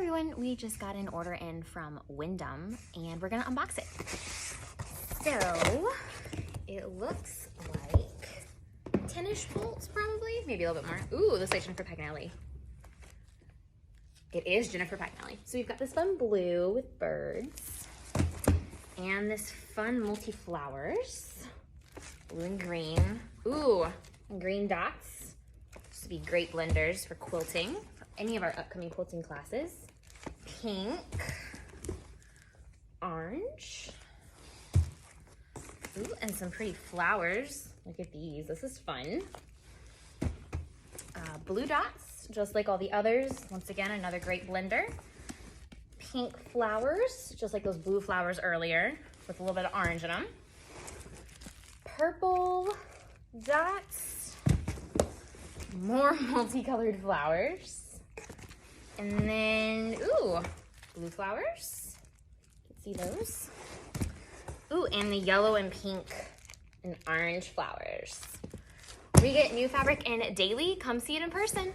everyone, we just got an order in from Windham and we're gonna unbox it. So it looks like 10-ish bolts probably, maybe a little bit more. Ooh, this is Jennifer Paganelli. It is Jennifer Paganelli. So we've got this fun blue with birds and this fun multi-flowers, blue and green. Ooh, and green dots. This would be great blenders for quilting, for any of our upcoming quilting classes. Pink, orange, ooh, and some pretty flowers. Look at these, this is fun. Blue dots, just like all the others. Once again, another great blender. Pink flowers, just like those blue flowers earlier, with a little bit of orange in them. Purple dots, more multicolored flowers. And then, ooh, blue flowers, you can see those. Ooh, and the yellow and pink and orange flowers. We get new fabric in daily. Come see it in person.